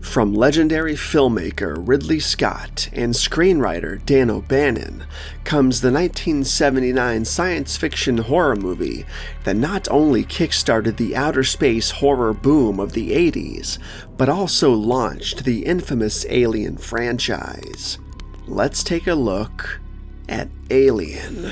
From legendary filmmaker Ridley Scott and screenwriter Dan O'Bannon comes the 1979 science fiction horror movie that not only kickstarted the outer space horror boom of the 80s, but also launched the infamous Alien franchise. Let's take a look at Alien.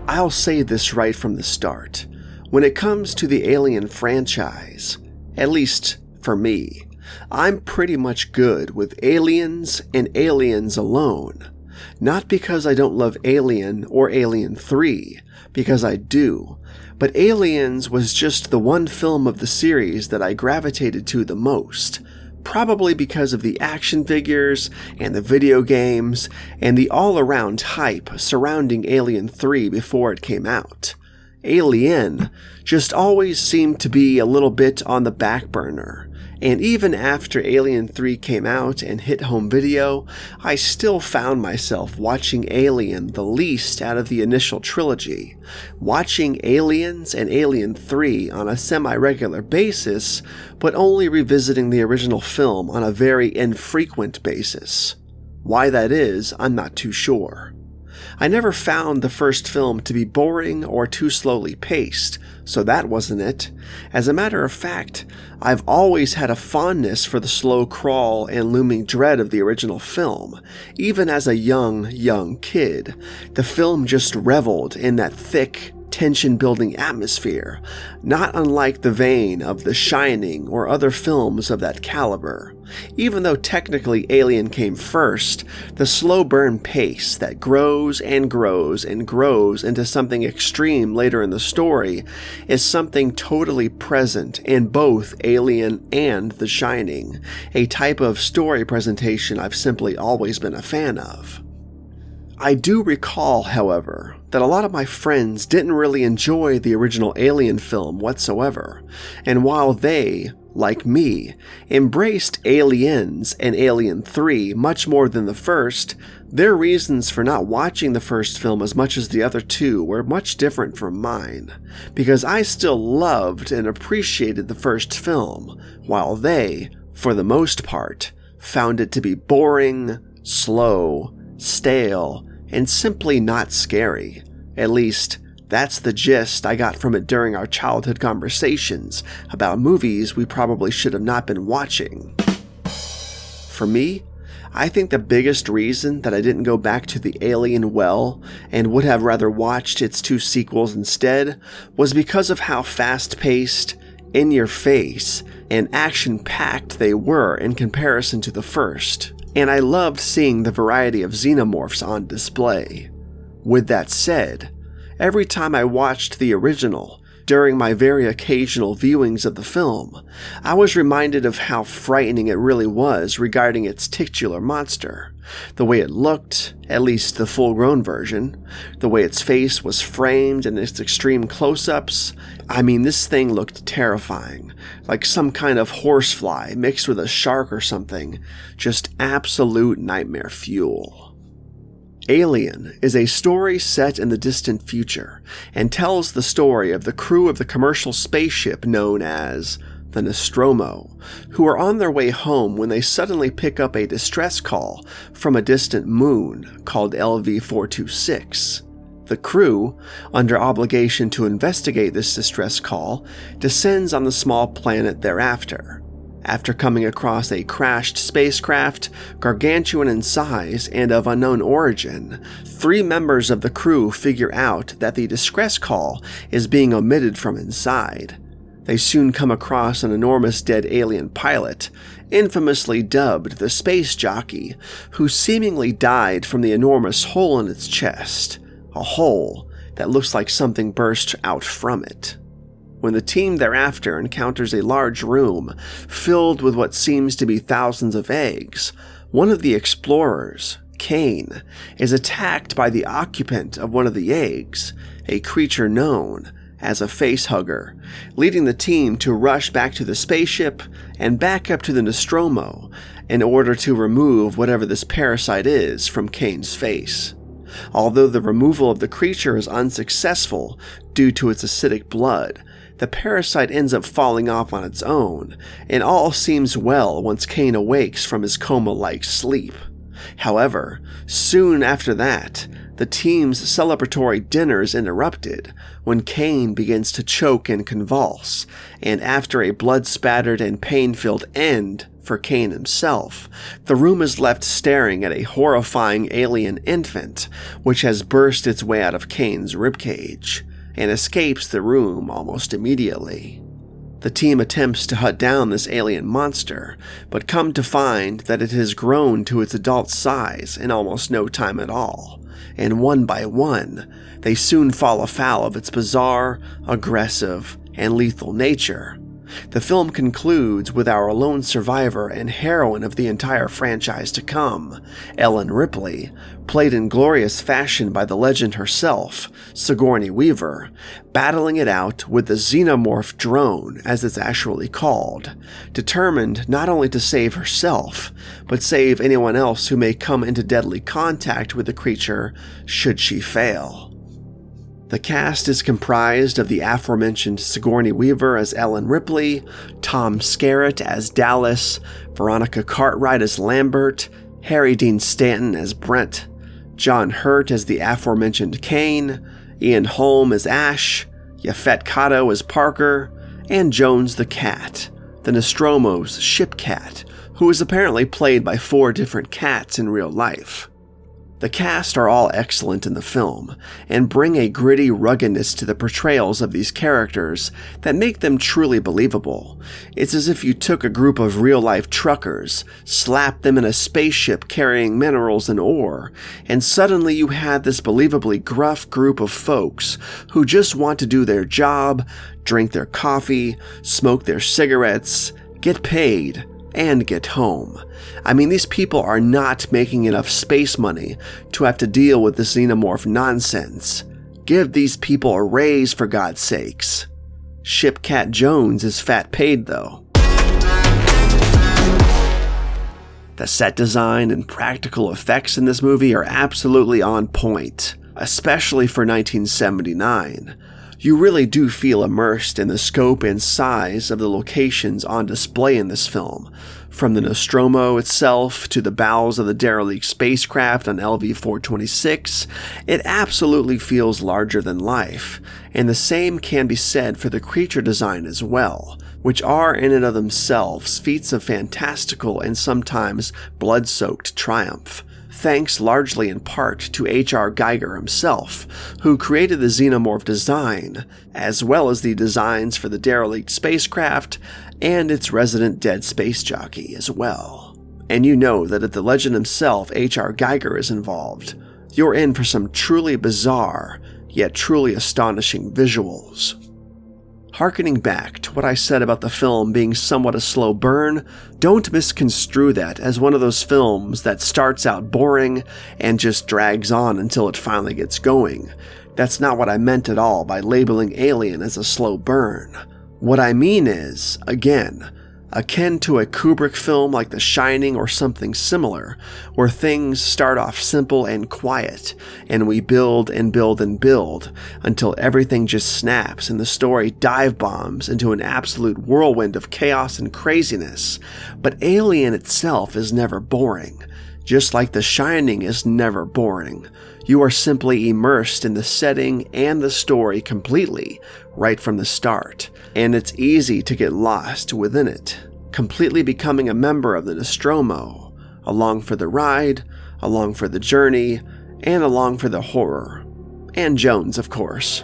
I'll say this right from the start. When it comes to the Alien franchise, at least for me, I'm pretty much good with Aliens and Aliens alone. Not because I don't love Alien or Alien 3, because I do, but Aliens was just the one film of the series that I gravitated to the most. Probably because of the action figures and the video games and the all-around hype surrounding Alien 3 before it came out. Alien just always seemed to be a little bit on the back burner, and even after Alien 3 came out and hit home video, I still found myself watching Alien the least out of the initial trilogy, watching Aliens and Alien 3 on a semi-regular basis, but only revisiting the original film on a very infrequent basis. Why that is, I'm not too sure. I never found the first film to be boring or too slowly paced, so that wasn't it. As a matter of fact, I've always had a fondness for the slow crawl and looming dread of the original film. Even as a young kid, the film just reveled in that thick, tension-building atmosphere, not unlike the vein of The Shining or other films of that caliber. Even though technically Alien came first, the slow burn pace that grows and grows and grows into something extreme later in the story is something totally present in both Alien and The Shining, a type of story presentation I've simply always been a fan of. I do recall, however, that a lot of my friends didn't really enjoy the original Alien film whatsoever, and while they, like me, embraced Aliens and Alien 3 much more than the first, their reasons for not watching the first film as much as the other two were much different from mine, because I still loved and appreciated the first film, while they, for the most part, found it to be boring, slow, stale, and simply not scary. At least, that's the gist I got from it during our childhood conversations about movies we probably should have not been watching. For me, I think the biggest reason that I didn't go back to the Alien well and would have rather watched its two sequels instead was because of how fast-paced, in-your-face, and action-packed they were in comparison to the first. And I loved seeing the variety of xenomorphs on display. With that said, every time I watched the original, during my very occasional viewings of the film, I was reminded of how frightening it really was regarding its titular monster. The way it looked, at least the full-grown version, the way its face was framed and its extreme close-ups. I mean, this thing looked terrifying, like some kind of horsefly mixed with a shark or something. Just absolute nightmare fuel. Alien is a story set in the distant future and tells the story of the crew of the commercial spaceship known as the Nostromo, who are on their way home when they suddenly pick up a distress call from a distant moon called LV-426. The crew, under obligation to investigate this distress call, descends on the small planet thereafter. After coming across a crashed spacecraft, gargantuan in size and of unknown origin, 3 members of the crew figure out that the distress call is being omitted from inside. They soon come across an enormous dead alien pilot, infamously dubbed the Space Jockey, who seemingly died from the enormous hole in its chest, a hole that looks like something burst out from it. When the team thereafter encounters a large room filled with what seems to be thousands of eggs, one of the explorers, Kane, is attacked by the occupant of one of the eggs, a creature known as a facehugger, leading the team to rush back to the spaceship and back up to the Nostromo in order to remove whatever this parasite is from Kane's face. Although the removal of the creature is unsuccessful due to its acidic blood, the parasite ends up falling off on its own, and all seems well once Kane awakes from his coma-like sleep. However, soon after that, the team's celebratory dinner is interrupted when Kane begins to choke and convulse, and after a blood-spattered and pain-filled end for Kane himself, the room is left staring at a horrifying alien infant which has burst its way out of Kane's ribcage and escapes the room almost immediately. The team attempts to hunt down this alien monster, but come to find that it has grown to its adult size in almost no time at all, and one by one, they soon fall afoul of its bizarre, aggressive, and lethal nature. The film concludes with our lone survivor and heroine of the entire franchise to come, Ellen Ripley, played in glorious fashion by the legend herself, Sigourney Weaver, battling it out with the xenomorph drone, as it's actually called, determined not only to save herself, but save anyone else who may come into deadly contact with the creature should she fail. The cast is comprised of the aforementioned Sigourney Weaver as Ellen Ripley, Tom Skerritt as Dallas, Veronica Cartwright as Lambert, Harry Dean Stanton as Brent, John Hurt as the aforementioned Kane, Ian Holm as Ash, Yaphet Kotto as Parker, and Jones the Cat, the Nostromo's ship cat, who is apparently played by 4 different cats in real life. The cast are all excellent in the film, and bring a gritty ruggedness to the portrayals of these characters that make them truly believable. It's as if you took a group of real-life truckers, slapped them in a spaceship carrying minerals and ore, and suddenly you had this believably gruff group of folks who just want to do their job, drink their coffee, smoke their cigarettes, get paid, and get home. I mean, these people are not making enough space money to have to deal with this xenomorph nonsense. Give these people a raise, for God's sakes. Shipcat Jones is fat paid, though. The set design and practical effects in this movie are absolutely on point, especially for 1979. You really do feel immersed in the scope and size of the locations on display in this film, from the Nostromo itself to the bowels of the derelict spacecraft on LV-426. It absolutely feels larger than life, and the same can be said for the creature design as well, which are in and of themselves feats of fantastical and sometimes blood-soaked triumph. Thanks largely in part to H.R. Giger himself, who created the xenomorph design, as well as the designs for the derelict spacecraft and its resident dead space jockey as well. And you know that if the legend himself, H.R. Giger, is involved, you're in for some truly bizarre, yet truly astonishing visuals. Harkening back to what I said about the film being somewhat a slow burn, don't misconstrue that as one of those films that starts out boring and just drags on until it finally gets going. That's not what I meant at all by labeling Alien as a slow burn. What I mean is, again, akin to a Kubrick film like The Shining or something similar, where things start off simple and quiet, and we build and build and build until everything just snaps and the story dive bombs into an absolute whirlwind of chaos and craziness. But Alien itself is never boring, just like The Shining is never boring. You are simply immersed in the setting and the story completely, right from the start, and it's easy to get lost within it, completely becoming a member of the Nostromo, along for the ride, along for the journey, and along for the horror. And Jones, of course.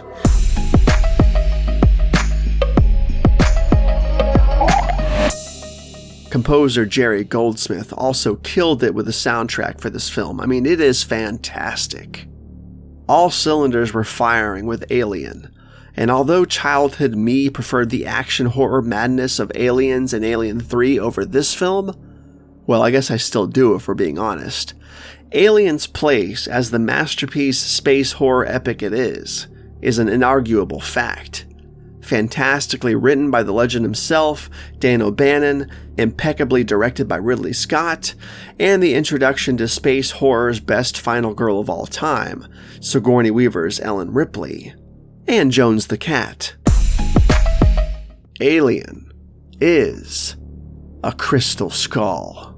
Composer Jerry Goldsmith also killed it with the soundtrack for this film. I mean, it is fantastic. All cylinders were firing with Alien, and although childhood me preferred the action horror madness of Aliens and Alien 3 over this film, well, I guess I still do if we're being honest, Alien's place as the masterpiece space horror epic it is an inarguable fact. Fantastically written by the legend himself, Dan O'Bannon, impeccably directed by Ridley Scott, and the introduction to space horror's best final girl of all time, Sigourney Weaver's Ellen Ripley, and Jones the Cat. Alien is a crystal skull.